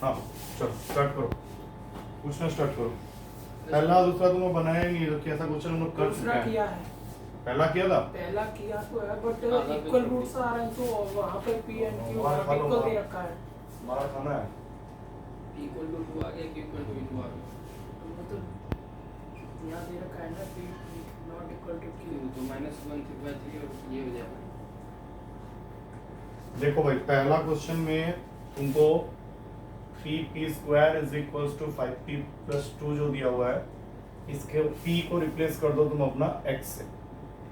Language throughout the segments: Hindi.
हाँ चलो स्टार्ट करो, पूछना स्टार्ट करो। पहला दूसरा तुमने बनाया ही नहीं, जबकि ऐसा क्वेश्चन हम लोग कर चुके दूसरा हैं। किया है, पहला किया था। पहला किया तो है बट इक्वल रूट्स आ रहे हैं तो वहाँ पे पी एंड क्यू मार खा लो, इक्वल मार। दे रखा है। हमारा खाना है p इक्वल टू 2 आ गया, q इक्वल टू 2 आ गया। तो वो तो यहाँ दे रखा है ना P not equal to Q. तो -1/3 और ये हो जाएगा। देखो भाई, पहला क्वेश्चन में तुमको 3p² is equals to 5p plus 2 जो दिया हुआ है, इसके p को रिप्लेस कर दो तुम अपना x से,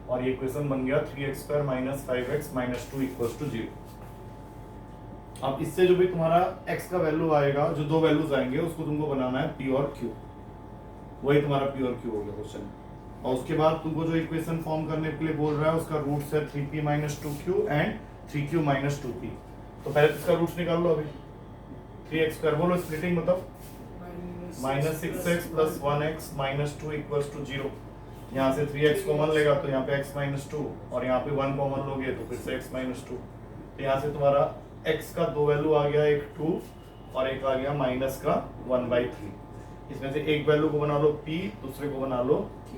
और ये क्वेश्चन बन गया 3x² minus 5x minus 2 equals to 0। अब इससे जो भी तुम्हारा x का वैल्यू आएगा, जो दो वैल्यूज आएंगे उसको तुमको बनाना है p और q, वही तुम्हारा p और q हो गया क्वेश्चन। और उसके बाद तुमको जो इक्वेशन फॉर्म करने के लिए बोल रहा है उसका रूट्स है 3p minus 2q and 3q minus 2p। तो पहले इसका रूट्स निकाल लो। अभी 3x², बोलो स्प्लिटिंग मतलब minus 6x plus 1x minus 2 equals to 0। यहाँ से 3x कॉमन लेगा तो यहाँ पे x माइनस 2, और यहाँ पे 1 कॉमन लोगे तो फिर से x माइनस 2। तो यहाँ से तुम्हारा x का दो वैल्यू आ गया, एक 2 और एक आ गया माइनस का 1/3। इसमें से एक वैल्यू को बना लो p, दूसरे को बना लो q।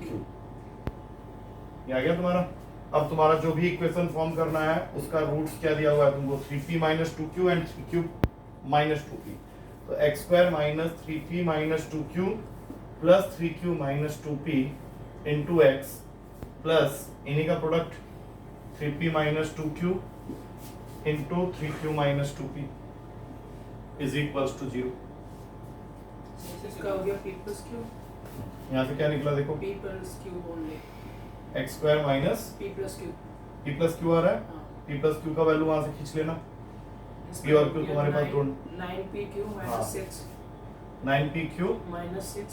ये आ गया तुम्हारा। अब तुम्हारा जो भी इक्वेशन फॉर्म करना है उसका रूट्स क्या दिया हुआ है तुमको, 3p minus 2q and 3q minus 2p। तो x² minus 3p minus 2q plus 3q minus 2p into x plus इन्हीं का product 3p minus 2q into 3q minus 2p is equals to 0। इसका हो गया p प्लस क्यू। यहाँ से क्या निकला देखो, p plus Q only. x² minus p plus Q. p plus q आ रहा है, हाँ। p प्लस q का वैल्यू वहां से खींच लेना। p और q तुम्हारे पास दोनों 9pq हाँ। Minus 6 9pq minus 6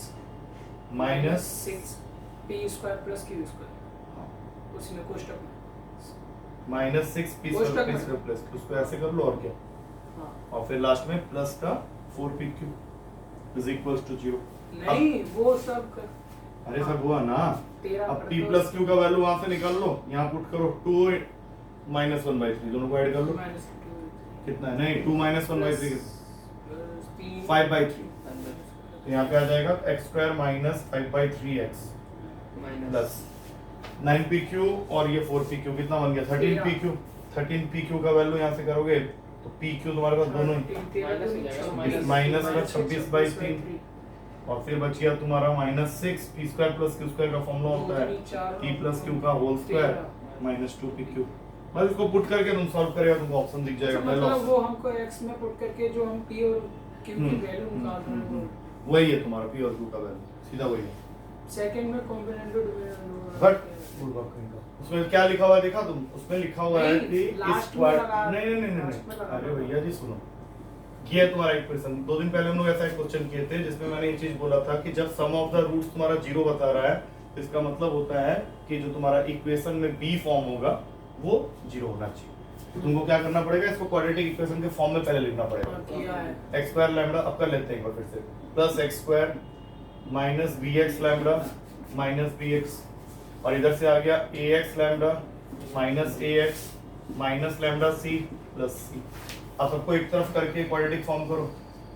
minus 6 p square plus q square, उसमें कोष्टक में माइनस 6p कोष्टक में। प्लस q उसको ऐसे कर लो और क्या, हाँ। और फिर लास्ट में प्लस का 4pq इज इक्वल्स टू 0। नहीं वो सब अरे सब हुआ ना। तेरा अब p प्लस q का वैल्यू वहां से निकाल लो, यहाँ पुट करो 2 माइनस 1/3, दोनों को ऐड कर लो। माइनस कितना है, नहीं 2 माइनस 1/3 3 5/3। तो यहाँ पे आ जाएगा x² minus 5/3x plus 9pq और ये 4pq, कितना बन गया 13pq। 13pq का वैल्यू यहाँ से करोगे तो pq तुम्हारे पास दोनों ही माइनस का 26/3, और फिर बच गया तुम्हारा माइनस 6 p² प्लस q² का फॉर्मूला होता है p प्लस q का होल स्क्वायर माइनस 2pq। बस इसको पुट करके तुम सॉल्व करेगा, तुमको ऑप्शन दिख जाएगा पहला मतलब ऑप्शन। वो हमको x में पुट करके जो हम p और q की वैल्यू निकाल रहे हैं वो वही है तुम्हारा p और q का वैल्यू, सीधा वही है। सेकंड में कॉम्बिनेंट बट उसमें क्या लिखा हुआ है देखा तुम, उसमें लिखा हुआ है नहीं, कि लास्ट में लगा- नहीं नहीं नहीं लास्ट में नहीं, लगा- अरे भैया जी सुनो, ये है तुम्हारा इक्वेशन। 2 दिन पहले हम लोग ऐसा एक क्वेश्चन किए थे जिसमें मैंने ये चीज बोला था कि जब सम ऑफ द रूट्स तुम्हारा 0 बता रहा है, इसका मतलब होता है कि जो तुम्हारा इक्वेशन में b फॉर्म होगा वो 0 होना चाहिए। तो तुमको क्या करना पड़ेगा, इसको क्वाड्रेटिक इक्वेशन के फॉर्म में पहले लिखना पड़ेगा। किया है x² लैम्बडा, अब कर लेते हैं एक बार फिर से, plus x² minus bx lambda minus bx, और इधर से आ गया ax lambda minus ax minus lambda c plus c। अब सबको एक तरफ करके क्वाड्रेटिक फॉर्म करो,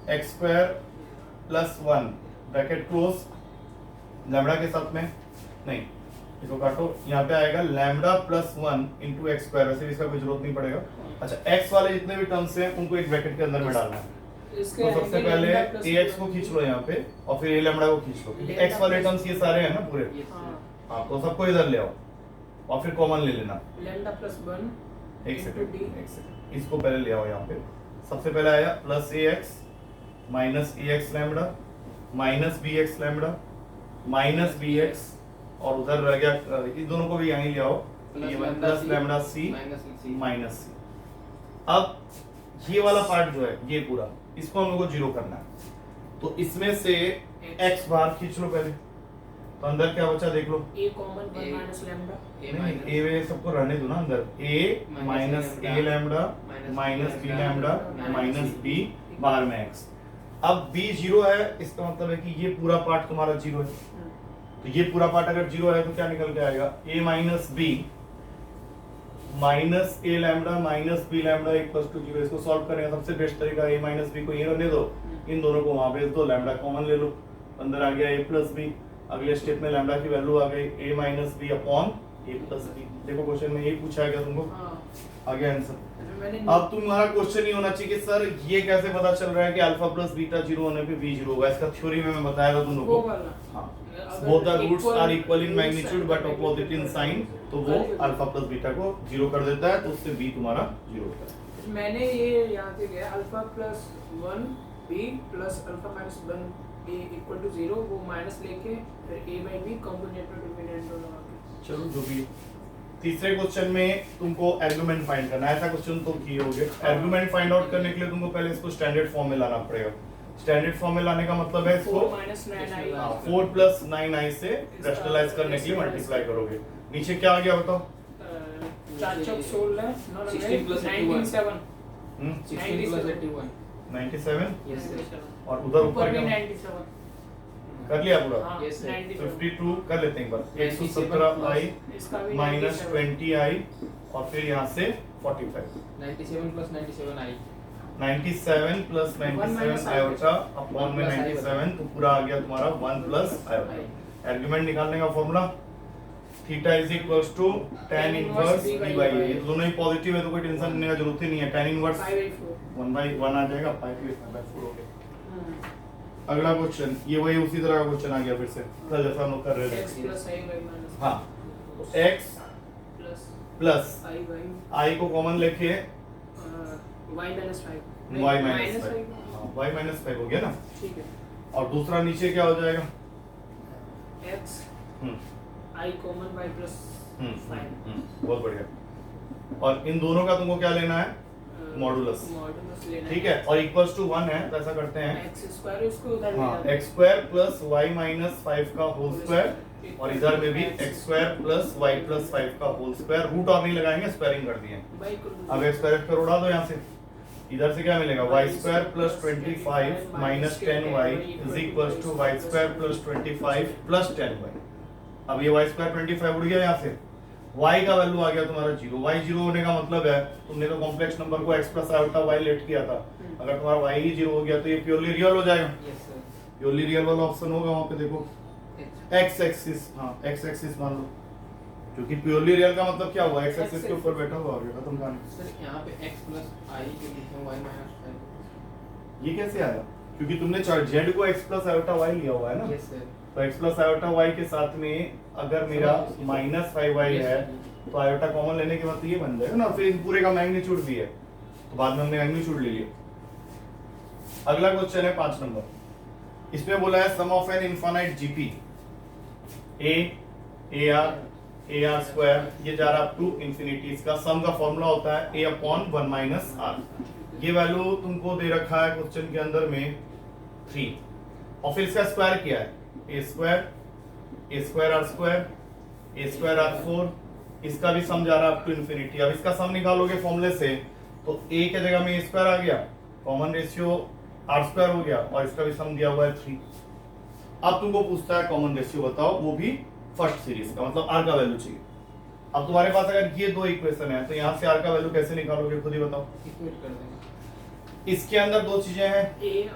x² plus 1 bracket close, lambda के साथ में नहीं, इसको काटो, यहाँ पे आएगा लैम्बडा प्लस 1 इंटू x², वैसे भी इसका कोई जरूरत नहीं पड़ेगा। अच्छा, x वाले जितने भी टर्म्स हैं उनको एक ब्रैकेट के अंदर में डालना है। इसके तो सबसे पहले ax को खींच लो यहाँ पे, और फिर a लैम्बडा को खींच लो, क्योंकि x वाले टर्म्स ये सारे हैं ना पूरे। हाँ, तो सबको इधर ले आओ और फिर कॉमन ले लेना। लैम्बडा प्लस 1 एक सेकंड, इसको पहले ले आओ यहाँ पे। सबसे पहले आया plus ax minus ax lambda minus bx lambda minus bx, और उधर रह गया, इस दोनों को भी यहीं ले आओ, ये plus lambda c minus c। अब ये वाला पार्ट जो है ये पूरा, इसको हम लोग को 0 करना है, तो इसमें से x बाहर खींच लो पहले, तो अंदर क्या बचा देख लो। a कॉमन 1 माइनस लैम्बडा, नहीं, a वे सबको रहने दो ना अंदर, a minus a lambda minus b lambda minus b, बाहर में x। अब b 0 है, इसका मतलब है कि ये पूरा पार्ट तुम्हारा 0 है। तो ये पूरा पार्ट अगर 0 है तो क्या निकल के आएगा, a minus b minus A lambda minus B lambda equals to 0। इसको सॉल्व करने का सबसे बेस्ट तरीका ए माइनस बी को ये रहने दो, इन दोनों को वहां भेज दो, लैम्बडा कॉमन ले लो, अंदर आ गया ए प्लस बी। अगले स्टेप में लैम्बडा की वैल्यू आ गई ए माइनस बी अपॉन ए प्लस बी। देखो क्वेश्चन में यही पूछा है क्या तुमको, हाँ आ गया आंसर। मैंने अब तुम्हारा क्वेश्चन ये होना चाहिए कि सर ये कैसे पता चल रहा है कि अल्फा प्लस बीटा 0 होने पे बी 0 होगा। इसका थ्योरी में मैं बताया था तुम वो लोगों को। वाला हाँ, अगर both the roots equal are equal in roots magnitude and but opposite in sign, तो वो Very good. Alpha plus beta को 0 कर देता है, तो उससे बी तुम्हारा 0 होता है। मैंने ये यहाँ पे गया alpha plus 1 B plus alpha minus 1 A equal to 0, वो माइनस लेके फिर A by B componendo dividendo लगा के। चलो जो भी है। तीसरे क्वेश्चन में तुमको आर्गुमेंट फाइंड करना है, ऐसा क्वेश्चन तो किए होगे। आर्गुमेंट फाइंड आउट करने के लिए तुमको पहले इसको स्टैंडर्ड फॉर्म में लाना पड़ेगा। स्टैंडर्ड फॉर्म में लाने का मतलब है इसको 4 माइनस 9i 4 प्लस 9i से रेशनलाइज करने के लिए मल्टीप्लाई करोगे। नीचे क्या आ गया बताओ? 4 चौक 16 16 plus 97 16 plus 81 97 yes sir और उधर ऊपर ऊपर भी क्या 97 कर लिया पूरा? हाँ Yes, sir. 97 52 कर लेते हैं एक बार। 117i इसका भी माइनस 97 20i और फिर यहाँ से 45। 97 plus 97 i 97 plus 97 iota upon में 97, तो पूरा आ गया तुम्हारा 1 प्लस आयोटा। आर्गुमेंट निकालने का formula theta is equals to tan inverse b by a। ये दोनों ही पॉजिटिव है तो कोई टेंशन लेने का जरूरत ही नहीं है। tan इनवर्स 5/4 1 बाई 1 आ जाएगा, 5/4 हो गया। अगला क्वेश्चन ये वही उसी तरह का क्वेश्चन आ गया फिर से, कल जैसा हम लोग कर रहे x थे। प्लस i बाई माइनस हाँ, तो x plus plus i by i को कॉमन लेके y माइनस 5 y माइनस 5, हाँ y माइनस 5 हो गया ना। ठीक है। और दूसरा नीचे क्या हो जाएगा? x hmm i common y plus 5 बहुत बढ़िया। और इन दोनों का तुमको क्या लेना है? मॉडुलस। मॉडुलस लेना ठीक है, और इक्वल्स टू 1 है तो ऐसा करते हैं, x स्क्वायर इसको उधर ले हाँ जाते हैं। x square plus y minus 5 का होल स्क्वायर, और इधर में भी x square plus y plus 5 का होल स्क्वायर। रूट और नहीं लगाएंगे, स्क्वायरिंग कर दिए। बाई को अब x स्क्वायर कर उड़ा दो यहाँ से, इधर से क्या मिलेगा? y square plus 25 minus 10y is equals to y square plus 25 plus 10y। अब ये y स्क्वायर 25 उड़ गया यहाँ से, y का वैल्यू आ गया तुम्हारा 0। y 0 होने का मतलब है तुमने तो कॉम्प्लेक्स नंबर को x plus iota y let किया था, अगर तुम्हारा y ही 0 हो गया तो ये प्योरली रियल हो जाएगा। yes sir प्योरली रियल वाला ऑप्शन होगा वहाँ पे, देखो x x एक्सिस, हाँ x एक्सिस मान लो, क्योंकि प्योरली रियल का मतलब क्या हुआ? x एक्सिस के ऊपर बैठा हुआ हो गया, खत्म कहानी। सर यहाँ पे x plus i के बीच में y minus 5 ये कैसे आया? क्योंकि तुमने z को x प्लस आयोटा y लिया हुआ है ना, yes sir तो x प्लस आयोटा y के साथ में अगर मेरा माइनस 5y है तो आयोटा कॉमन लेने के बाद तो ये बन जाएगा ना, फिर इन पूरे का मैग्नीट्यूड भी है तो बाद में हमने मैग्नीट्यूड ले लिया। अगला क्वेश्चन है 5 नंबर, इसमें बोला है sum of an infinite GP a ar square, ये जा रहा अप टू इंफिनिटी। इसका सम का फॉर्मूला होता है a अपॉन 1 माइनस r। ये वैल्यू तुमको दे रखा है क्वेश्चन के अंदर में 3, और फिर इसका स्क्वायर किया है a square r square r 4। इसका भी सम जा रहा है अप टू इंफिनिटी। अब इसका सम निकालोगे फॉर्मूले से तो a के जगह में a स्क्वायर आ गया, कॉमन रेशियो r स्क्वायर हो गया, और इसका भी सम दिया हुआ है 3। अब तुमको पूछता है कॉमन रेशियो बताओ, वो भी फर्स्ट सीरीज का, मतलब r का वैल्यू चाहिए। अब तुम्हारे पास अगर ये दो इक्वेशन है तो यहाँ से r का वैल्यू कैसे निकालोगे खुद ही बताओ। इक्वेट कर देंगे। इसके अंदर दो चीजें हैं, a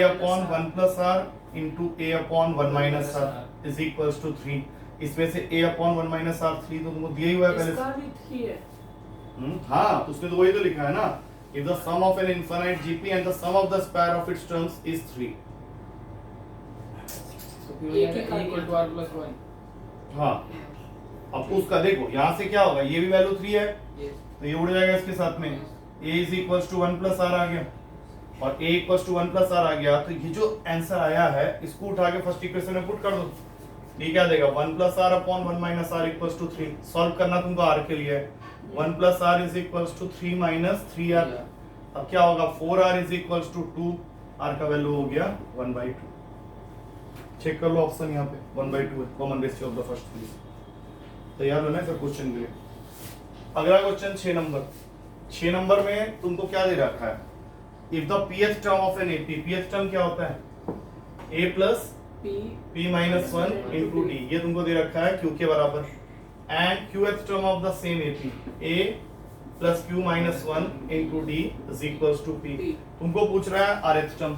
upon 1 plus r into a upon 1 minus r is equals to 3। इसमें से a अपॉन 1 माइनस r 3 तो तुमको दिया ही हुआ है पहले इसका भी 3 है। हाँ, तो उसने तो वही तो लिखा है ना, if the sum of an infinite GP and the sum of the square of its terms is 3। तो फिर हो जाएगा a equal to r plus 1 हाँ, अब उसका देखो यहाँ से क्या होगा, ये भी वैल्यू 3 है yes तो ये उड़ जाएगा इसके साथ में, a is equals to 1 plus r आ गया, और a equals to 1 plus r आ गया, तो ये जो आंसर आया है इसको उठा के फर्स्ट इक्वेशन में पुट कर दो। ये क्या देगा? 1 plus r upon 1 minus r equals to 3। Solve करना तुमको r के लिए, 1 plus r is equals to 3 minus 3r। अब क्या होगा? 4r is equals to 2, r का वैल्यू हो गया 1/2। चेक कर लो ऑप्शन यहाँ पे 1/2 है, common ratio of the first series. तैयार हो ना सर क्वेश्चन के लिए। अगला क्वेश्चन 6 नंबर में तुमको क्या दे रखा है? If the pth term of an AP, pth term क्या होता है? a plus p minus 1 into d। ये तुमको दे रखा है q के बराबर, and qth term of the same AP A plus q minus 1 into D is equals to P. तुमको पूछ रहा है rth term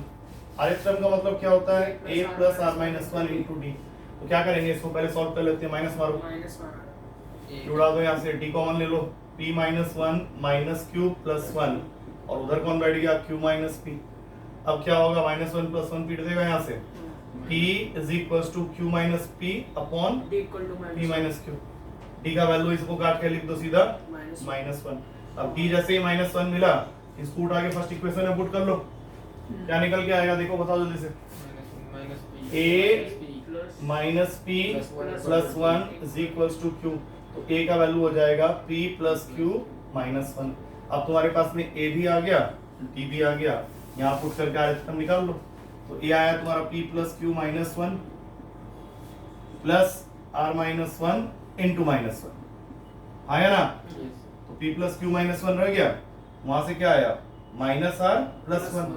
का मतलब क्या होता है A plus r minus 1 into D. तो क्या करेंगे इसको पहले सॉल्व कर लेते हैं माइनस मारो माइनस मारो जुड़ा दो यहाँ से D कॉमन ले लो P minus 1 minus q plus 1 और उधर कौन बैठ गया q minus P. अब क्या होगा माइनस 1 plus 1 पीट देगा यहाँ से P is equals to q minus P upon D equal to P minus q. D का वैल्यू इसको काट के लिख दो सीधा माइनस 1. अब D जैसे ही माइनस 1 मिला इसको उठा के फर्स्ट इक्वेशन में पुट कर लो क्या निकल के आएगा देखो बताओ जल्दी से A minus P plus 1 is equals to Q. तो A का वैल्यू हो जाएगा P प्लस Q माइनस 1. अब तुम्हारे पास में A भी आ गया D भी आ गया यहाँ पुट करके आयतन निकाल लो. तो A आया तुम्हारा P plus Q minus 1 plus R minus 1 into minus 1 आया ना. तो P प्लस Q माइनस 1 रह गया वहां से क्या आया minus R plus 1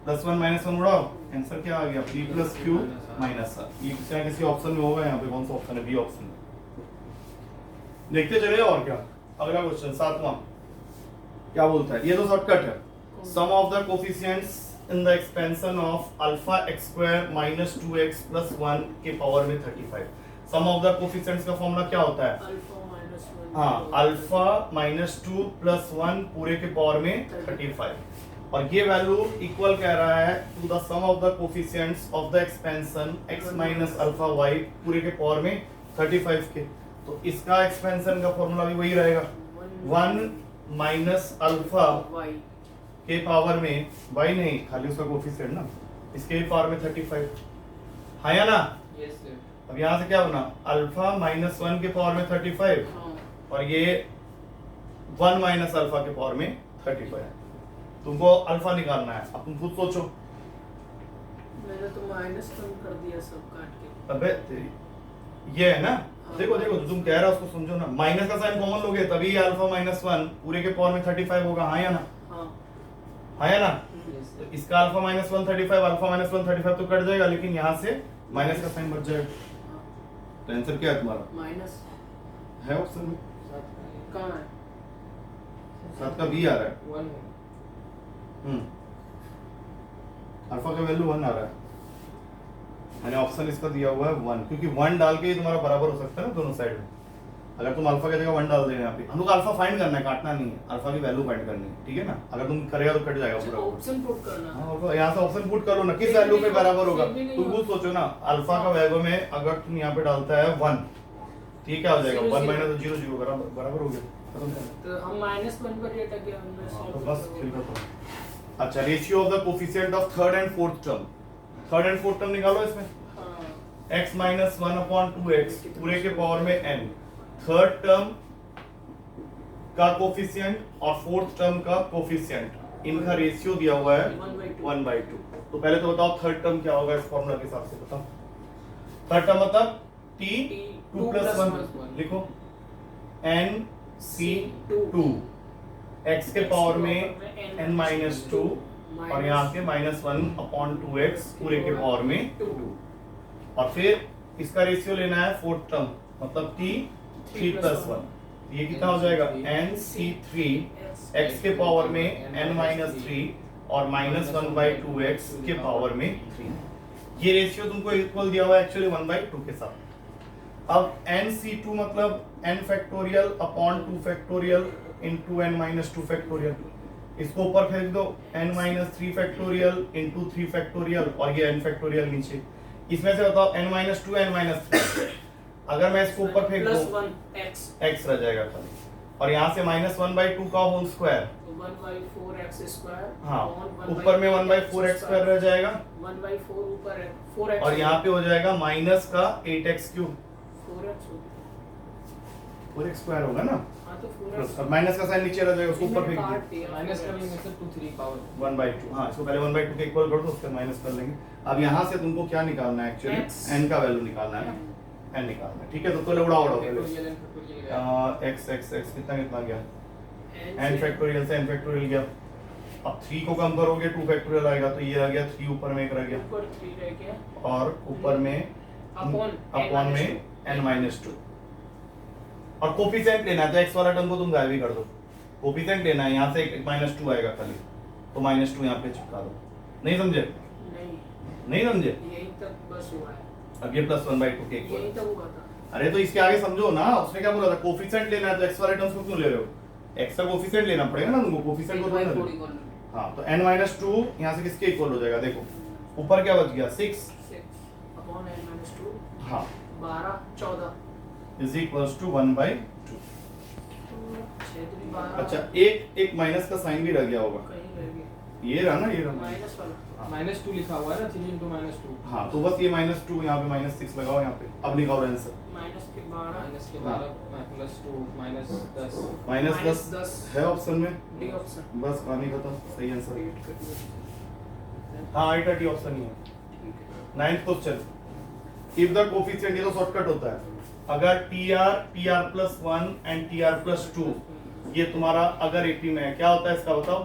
plus 1 minus 1 उड़ाओ आंसर क्या आ गया P plus Q minus R. ये किसी ना किसी ऑप्शन में होगा यहाँ पे कौन सा ऑप्शन है बी ऑप्शन में. देखते चले और क्या अगला क्वेश्चन सातवां क्या बोलता है ये तो शॉर्टकट है. Sum of the coefficients in the expansion of alpha x square minus 2x plus 1 के पावर में 35. सम ऑफ द कोफिशिएंट्स का फॉर्मूला क्या होता है अल्फा माइनस 1 हाँ अल्फा माइनस 2 प्लस 1 पूरे के पावर में 35. और ये वैल्यू इक्वल कह रहा है to the sum of the coefficients of the expansion x minus alpha y पूरे के पावर में 35 के. तो इसका एक्सपेंशन का फॉर्मूला भी वही रहेगा 1 माइनस अल्फा y के पावर में y नहीं खाली उसका कोफिशिएंट ना इसके पावर में 35 है या ना. Yes sir. अब यहाँ से क्या बना अल्फा माइनस 1 के पावर में 35 हाँ और ये 1 माइनस अल्फा के पावर में 35. तुमको अल्फा निकालना है अब तुम खुद सोचो. मैंने तो माइनस कम कर दिया सब काट के. अबे तेरी ये है ना देखो देखो जो तुम कह रहे हो उसको समझो ना माइनस का साइन कॉमन लोगे तभी ये अल्फा माइनस 1 पूरे के पावर में 35 होगा हाँ या ना हाँ हाँ या ना. यस तो सर. इसका अल्फा माइनस 1 35 अल्फा माइनस 1 35 तो कट जाएगा लेकिन यहाँ से माइनस का साइन बच जाएगा. तो आंसर क्या है तुम्हारा माइनस है ऑप्शन में कहाँ है 7 का बी आ रहा है. 1 अल्फा का वैल्यू 1 आ रहा है मैंने ऑप्शन इसका दिया हुआ है 1 क्योंकि 1 डाल के ही तुम्हारा बराबर हो सकता है ना दोनों साइड में. अगर तुम अल्फा की जगह 1 डाल देना यहाँ पे हम लोग अल्फा फाइंड करना है काटना नहीं है अल्फा की वैल्यू फाइंड करनी है ठीक है ना. अगर तुम करेगा तो कट जाएगा पूरा. ऑप्शन पुट करना है. हाँ तो यहाँ से ऑप्शन पुट कर लो ना किस वैल्यू पे बराबर होगा. तुम खुद सोचो ना अल्फा का वैल्यू में अगर तुम यहाँ पे डालता है 1 ठीक क्या हो जाएगा 1 माइनस 0 0 बराबर हो गया. तो हम माइनस 1 पर रेट अगे हमने तो सॉल्व बस खेल खत्म. अच्छा ratio of the coefficient of third and fourth term निकालो इसमें हाँ x माइनस 1 अपॉन 2x पूरे के पावर में n. थर्ड टर्म का कोफिशिएंट और फोर्थ टर्म का कोफिशिएंट इनका रेशियो दिया हुआ है 1/2. तो पहले तो बताओ थर्ड टर्म क्या होगा इस फॉर्मूला के हिसाब से बताओ. थर्ड टर्म मतलब t 2 प्लस 1 लिखो n c 2 x के पावर में n माइनस 2 और यहाँ पे माइनस 1 अपॉन 2x पूरे के पावर में 2. और फिर इसका रेशियो लेना है फोर्थ टर्म मतलब t 3 प्लस 1. ये कितना हो जाएगा n c 3 x के पावर में n माइनस 3 और माइनस 1/2x के पावर में 3. ये रेशियो तुमको इक्वल दिया हुआ है एक्चुअली 1/2 के साथ. अब n c2 मतलब n factorial upon 2 factorial into n minus 2 factorial. इसको ऊपर फेंक दो n minus 3 factorial into 3 factorial और ये n फैक्टोरियल नीचे. इसमें से बताओ n माइनस 2 n माइनस 3 अगर मैं इसको ऊपर फेंक प्लस दूं 1 x x रह जाएगा खाली और यहाँ से माइनस 1/2 का होल स्क्वायर 1/4x स्क्वायर हाँ ऊपर में 1/4x स्क्वायर रह जाएगा 1/4 ऊपर है 4x और यहाँ पे हो जाएगा माइनस का 8x cube 4x 4x square होगा ना हाँ तो 4x और माइनस का साइन नीचे रह जाएगा उसको ऊपर फेंक दो काट दिया माइनस करेंगे सर 2 3 पावर 1/2 हाँ इसको पहले 1/2 के इक्वल कर दो उसके माइनस कर लेंगे. अब यहाँ से तुमको क्या निकालना है एक्चुअली X. n का वैल्यू निकालना है ना n निकालना है ठीक है. तो पहले उड़ाओ पहले फैक्टोरियल एंड फैक्टोरियल गया. x कितना कितना गया n फैक्टोरियल से n फैक्टोरियल गया. अब 3 को कम करोगे 2 फैक्टोरियल आएगा तो ये आ गया 3 ऊपर में एक रह गया ऊपर 3 रह गया और ऊपर में अपॉन अपॉन में n माइनस 2 और कोफिशिएंट लेना है तो x वाला टर्म को तुम गायब ही कर दो। कोफिशिएंट लेना है, यहाँ से एक -2 आएगा खाली, तो -2 यहाँ पे चिपका दो। नहीं समझे? नहीं समझे? यही तक बस हुआ है, अब ये +1/2 के यही इक्वल। तक हुआ था। अरे तो इसके आगे समझो ना, उसने क्या बोला था, कोफिशिएंट लेना है तो x वाले टर्म्स को क्यों ले रहे हो? x का कोफिशिएंट लेना पड़ेगा ना तुमको, कोफिशिएंट को थोड़ी ना ले। हाँ तो n-2 यहाँ से किसके इक्वल हो जाएगा? देखो ऊपर क्या बच गया 6, 6/n-2 हाँ 12 14 इज इक्वल्स टू 1/2। 6 3 12। अच्छा एक माइनस का साइन भी रह गया होगा, कहीं रह गया ये रहा ना, ये रहा माइनस वाला। -2 लिखा हुआ है ना, 3 × -2। हाँ तो बस ये -2 यहाँ पे -6 लगाओ यहाँ पे। अब निकालो आंसर। माइनस के 12 -12 +2 -10 -10 है ऑप्शन में, डी ऑप्शन। बस कहानी खत्म, सही आंसर। वेट कर दिया। हाँ 8 डी ऑप्शन ही है। ठीक है। 9th question, if the coefficient, ये तो शॉर्टकट होता है, अगर TR+1 एंड TR+2 ये तुम्हारा अगर AP में है, क्या होता है इसका बताओ?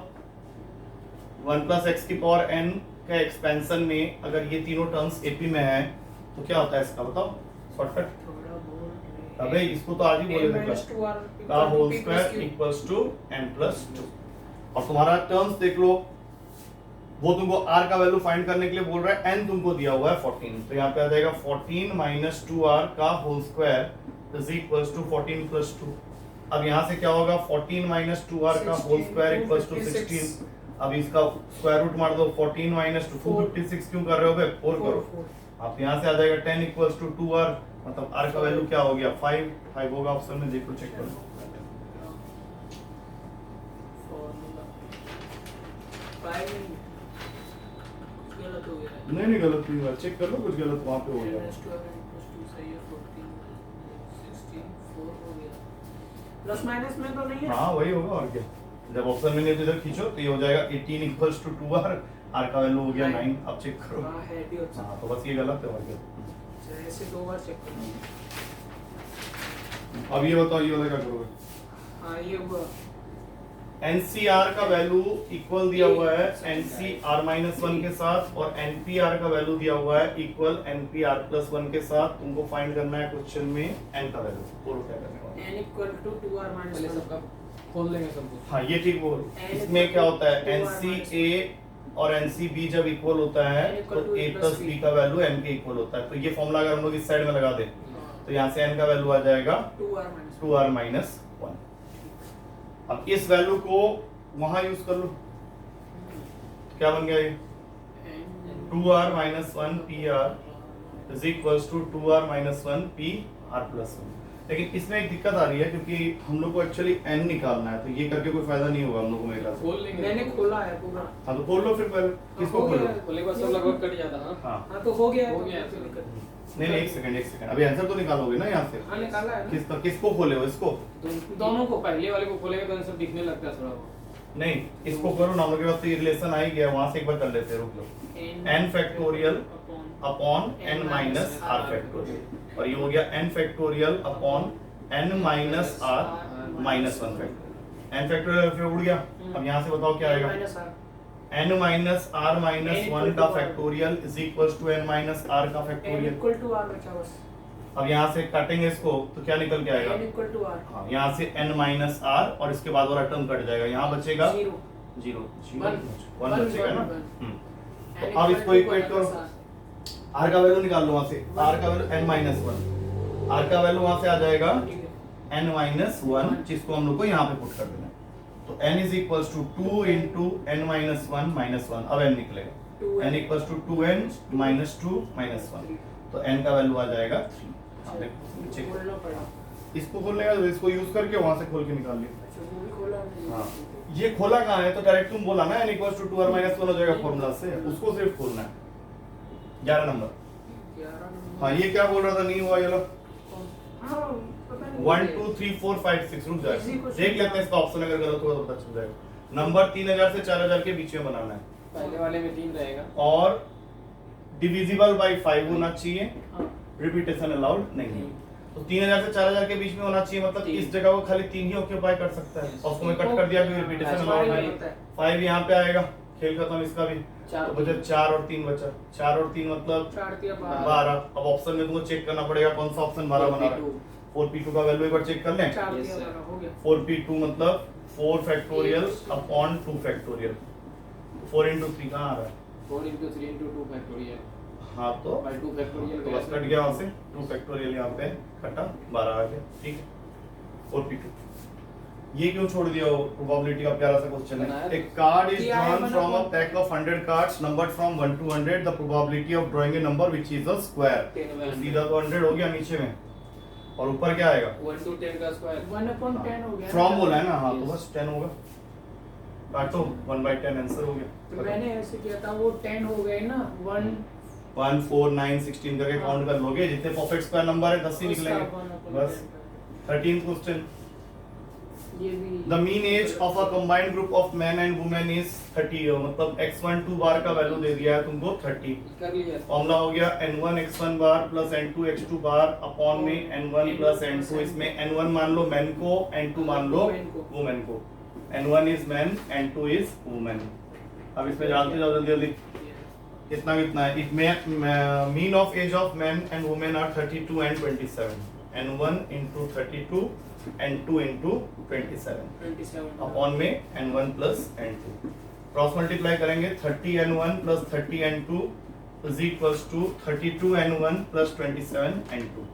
1 + x⁴n का एक्सपेंशन में अगर ये तीनों टर्म्स AP में है तो क्या होता है इसका बताओ? शॉर्टकट। थोड़ा बोल अबे इसको तो आज ही बोले थे, n-2r का whole square equals to n+2। और तुम्हारा टर्म्स देख लो, वो तुमको r का वैल्यू फाइंड करने के लिए बोल रहा है, n तुमको दिया हुआ है 14, तो यहाँ पे आ जाएगा 14 - 2r का whole square is equals to 14 + 2। अब यहाँ से क्या होगा? 14 - 2r का होल स्क्वायर इक्वल्स टू 16। अब इसका स्क्वायर रूट मार दो, 14 - 2 256 क्यों कर रहे हो बे? 4 करो। अब यहाँ से आ जाएगा 10 इक्वल्स टू 2r, मतलब r का वैल्यू क्या हो गया? 5 होगा ऑप्शन में, देखो चेक करो। फॉर्मूला 5 गलत हो गया है। नहीं गलत नहीं हुआ, चेक कर लो, कुछ गलत वहाँ पे हो गया। n-2 सही है। 14 16 4 हो गया। प्लस माइनस में तो नहीं है। हाँ वही होगा, और क्या। जब ऑप्शन में नहीं तो इधर खींचो तो ये हो जाएगा 18 इक्वल्स टू 2r, r का वैल्यू हो गया 9। अब चेक करो। हाँ है डी ऑप्शन। हाँ तो बस ये गलत है, और क्या। अच्छा, ऐसे 2 बार चेक करना। अब ये बताओ, ये वाला क्या करोगे? हाँ ये हुआ। NCR का वैल्यू इक्वल दिया हुआ है NCR-1 के साथ, और NPR का वैल्यू दिया हुआ है इक्वल NPR+1 के साथ। तुमको फाइंड करना है क्वेश्चन में n का वैल्यू। बोलो क्या करने वाले? n = 2r - पहले 1। सबका खोल देंगे सब कुछ। हाँ ये ठीक बोल। इसमें क्या होता है, NCA और NCB जब इक्वल होता है तो A + B का वैल्यू n के इक्वल होता है। तो ये फॉर्मूला अगर हम लोग इस साइड में लगा दें तो यहाँ से n का वैल्यू आ जाएगा 2r - 1। अब इस वैल्यू को वहां यूज कर लो, क्या बन गया ये? 2r - 1 PR is equals to 2r - 1 PR+1। लेकिन इसमें एक दिक्कत आ रही है, क्योंकि हम लोग को एक्चुअली n निकालना है, तो ये करके कोई फायदा नहीं होगा हम लोग को मेरे ख्याल से। खोल लेंगे। मैंने खोला है पूरा। हाँ तो खोल लो फिर पहले, किसको हो खोलो? गया। खोलने के बाद सब लगभग कट जाता है। हाँ हाँ तो हो गया है, हो तो गया है। कोई दिक्कत नहीं। नहीं एक सेकंड अभी आंसर तो निकालोगे ना यहाँ से? हाँ निकाला है ना। किसको खोले हो? इसको दोनों को पहले वाले को खोलेंगे तो आंसर दिखने लगता है थोड़ा। नहीं, इसको करो ना, हम लोग के पास तो ये रिलेशन आ ही गया, वहां से एक बार कर लेते हैं, रुक लो। n factorial upon n - r factorial, और ये हो गया n factorial upon n - r - 1 factorial. n factorial फिर उड़ गया। अब यहाँ से बताओ क्या आएगा? n - r - 1 का factorial is equals to n - r का फैक्टोरियल। r बचा बस। अब यहाँ से काटेंगे इसको तो क्या निकल के आएगा? n = r। हाँ यहाँ से n - r और इसके बाद वाला टर्म कट जाएगा, यहाँ बचेगा 0 0 1 1 बचेगा ना। तो n अब इसको = इक्वेट करो, r का वैल्यू निकाल लो वहां से, r का वैल्यू n - 1, r का वैल्यू वहां से आ जाएगा ठीक है। n - 1, जिसको हम लोग को यहाँ पे पुट कर देना है। तो n = 2 × n - 1 अब n निकलेगा, n = 2n - 2 - 1, तो n का वैल्यू आ जाएगा 3। हाँ देखो चेक, खोलना पड़ा। इसको खोलने का, इसको यूज करके वहां से खोल के निकाल लिया। अच्छा वो भी खोला नहीं। हाँ ये खोला कहाँ है? तो डायरेक्ट तुम बोला ना n = 2r - 1 हो जाएगा फॉर्मूला से, उसको सिर्फ खोलना है। 11 नंबर। 11 नंबर। हाँ ये क्या बोल रहा था? नहीं हुआ ये लो। हाँ पता नहीं। 1 2 3 4 5 6 रुक जाए, इसी को देख लेते हैं इसका ऑप्शन, अगर गलत होगा तो पता चल जाएगा। नंबर 3000 से 4000 के बीच में बनाना है, पहले वाले में 3 रहेगा। और डिविजिबल बाय 5 होना चाहिए, हाँ रिपीटेशन अलाउड नहीं है। तो 3000 से 4000 के बीच में होना चाहिए, मतलब तीन। इस जगह को खाली 3 ही ऑक्यूपाई कर सकता है, और उसको मैं कट कर दिया क्योंकि रिपीटेशन अलाउड नहीं नहीं। होता है। 5 यहाँ पे आएगा, खेल खत्म इसका भी। चार तो बचे 4 और 3 बचा, 4 और 3 मतलब 4 दिया 12। 12। अब ऑप्शन में तुमको चेक करना पड़ेगा कौन सा ऑप्शन 12 बना रहा है। 4p2 का वैल्यू एक बार चेक कर लें। 4 Yes, दिया sir. हमारा, हो गया। 4p2 मतलब 4 फैक्टोरियल अपॉन 2 फैक्टोरियल। 4 into 3 कहाँ आ रहा है? 4 into 3 into 2 factorial हाँ तो by 2 factorial तो बस कट गया वहाँ से 2 फैक्टोरियल यहाँ पे कटा 12 आ गया। ठीक है 4p2 ये क्यों छोड़ दिया? वो प्रोबेबिलिटी का प्यारा सा क्वेश्चन है। A card is drawn from a pack of 100 cards numbered from 1 to 100 the probability of drawing a number which is a square. 10 by 100 सीधा तो 100 हो गया नीचे में और ऊपर क्या आएगा? 1 to 10 का स्क्वायर 1/10 हो गया। फ्रॉम बोला है ना, हाँ तो Yes. बस 10 होगा। काटो 1/10 आंसर हो तो गया। मैंने ऐसे किया था, वो 10 हो गए ना, 1 1 4 9 16 करके हाँ। काउंट कर लोगे, जितने परफेक्ट स्क्वायर नंबर है 10 ही निकलेंगे। बस 13th क्वेश्चन ये भी the mean age of a combined group of man and women is 30 year. मतलब x12 बार का वैल्यू दे दिया है तुमको 30। कर लिया फॉर्मूला हो गया n1 x1 बार plus n2 x2 bar upon में n1 प्लस n2। इसमें n1 मान लो मैन को, n2 मान लो वुमेन को। n1 is man, n2 is women. अब इसमें जानते जाओ जल्दी जल्दी कितना कितना है। It mean of age of man and women are 32 and 27। n1 into 32 n2 into 27 27 upon में n1 plus n2। Cross multiply करेंगे 30n1 plus 30n2 is equals to 32n1 plus 27n2।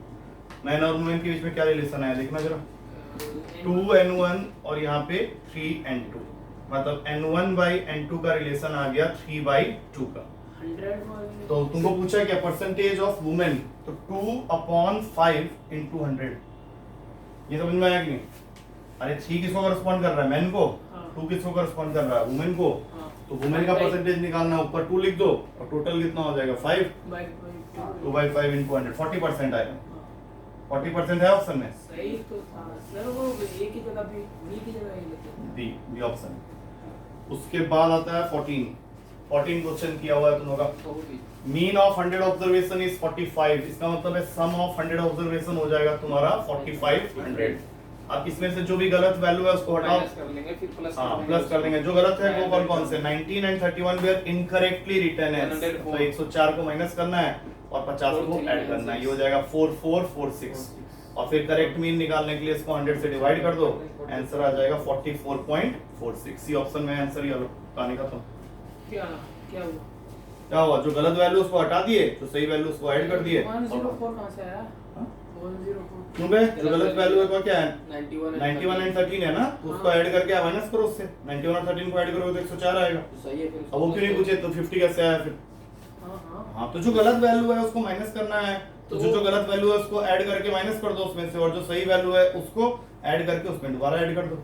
Man और वुमेन के बीच में क्या रिलेशन आया देखना जरा। 2n1 और यहाँ पे 3n2 मतलब n1 by n2 का रिलेशन आ गया 3/2 का। 100 वाले तो तुमको पूछा है क्या परसेंटेज ऑफ वुमेन, तो 2/5 into 100। ये समझ में आया कि नहीं? अरे 3 किसको करस्पॉन्ड कर रहा है? मैन को। हाँ। 2 किसको करस्पॉन्ड कर रहा है? वुमेन को। हाँ तो वुमेन का परसेंटेज निकालना, ऊपर 2 लिख दो और टोटल कितना हो जाएगा 5। बाय 2/5 into 100 40% आएगा। 40% है ऑप्शन में सही तो था सर, वो ए की जगह भी बी की जगह ए लेते डी डी ऑप्शन। उसके बाद आता है 14 क्वेश्चन किया हुआ है तुम लोगों का। तो होगी मीन ऑफ 100 ऑब्जर्वेशन इज 45। इसका मतलब है सम ऑफ 100 ऑब्जर्वेशन हो जाएगा तुम्हारा 4500। अब इसमें से जो भी गलत वैल्यू है उसको हटाओ। माइनस कर लेंगे फिर प्लस हाँ प्लस कर देंगे। जो गलत है वो कौन से 19 and 31 वेयर इनकरेक्टली रिटन है। 104 तो 104 को माइनस करना है और 50 को 43 ऐड करना है। ये हो जाएगा 4446 और फिर करेक्ट मीन निकालने के लिए इसको 100 से डिवाइड कर दो, आंसर आ जाएगा 44.46। सी ऑप्शन में आंसर ये लो कहानी खत्म। क्या क्या हुआ? क्या हुआ? जो गलत वैल्यू उसको हटा दिए, जो सही वैल्यू उसको ऐड कर दिए। 104 कहां से आया? हाँ? 104 क्यों बे? जो गलत वैल्यू है वो क्या है? 91 and 13 है ना, तो उसको ऐड करके माइनस करो उससे। 91 और 13 को ऐड करोगे तो 104 आएगा। तो सही है फिर अब वो क्यों नहीं पूछे तो 50 कैसे आया फिर? हां हां हाँ तो जो गलत वैल्यू है उसको माइनस करना है, तो जो गलत वैल्यू है उसको ऐड करके माइनस कर दो उसमें से, और जो सही वैल्यू है उसको ऐड करके उसमें दोबारा ऐड कर दो।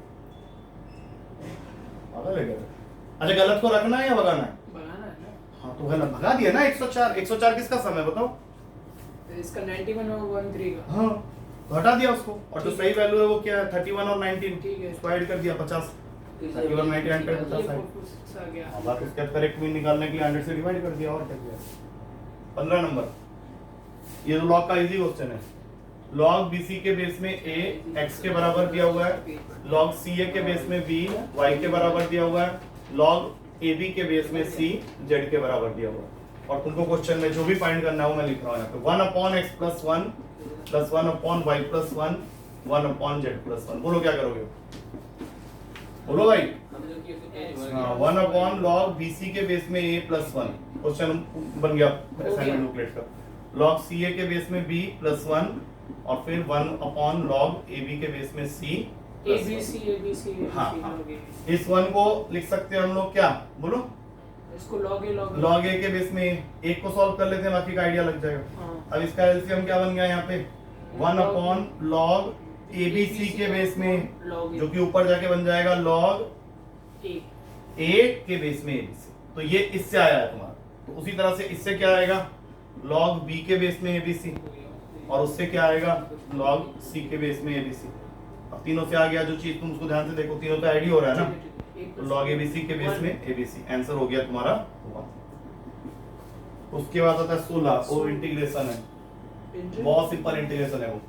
पागल है क्या? अच्छा गलत को रखना है या भगाना है? बनाना है ना। हाँ तो गलत भगा दिया ना। 104 किसका सम है बताओ? तो इसका 91 और 13 का। हाँ तो हटा दिया उसको, और जो सही वैल्यू है वो क्या है 31 और 19। ठीक है। उसको ऐड कर दिया 50। 31 19 ऐड कर ये 50 आएगा। 446 आ गया। हाँ बात उसके करेक्ट मीन निकालने के लिए 100 से डिवाइड कर दिया और क्या किया। 15 नंबर ये तो लॉग का इजी क्वेश्चन है। log BC के बेस में A x के बराबर दिया हुआ है, log CA के बेस में B y के बराबर दिया हुआ है, log AB के बेस में C z के बराबर दिया हुआ है। और तुमको क्वेश्चन में जो भी फाइंड करना है वो मैं लिख रहा हूँ यहाँ पे 1/x + 1 + 1/y + 1 1/z + 1। बोलो क्या करोगे? बोलो भाई। हम जो किए थे चेंज हाँ 1/log BC के बेस में A + 1 क्वेश्चन बन गया असाइनमेंट बुकलेट का। log CA के बेस में B + 1 और फिर 1/log AB के बेस में C + 1। ABC हाँ, हाँ। इस 1 को लिख सकते हैं हम लोग क्या? बोलो इसको log A log A के बेस में एक को सॉल्व कर लेते हैं, बाकी का आइडिया लग जाएगा। हाँ। अब इसका एलसीएम क्या बन गया यहाँ पे 1/log ABC के बेस में, log A जो कि ऊपर जाके बन जाएगा log A A के बेस में ABC। तो ये इससे आया है तुम्हारा। तो उसी तरह से इससे क्या आएगा log B के बेस में ABC, और उससे क्या आएगा log C के बेस में ABC। अब तीनों से आ गया जो चीज, तुम उसको ध्यान से देखो, तीनों तो ऐड ही हो रहा है ना। तो log ABC के बेस में ABC, आंसर हो गया तुम्हारा 1। उसके बाद आता है 16, वो इंटीग्रेशन है। बहुत सिंपल इंटीग्रेशन है वो,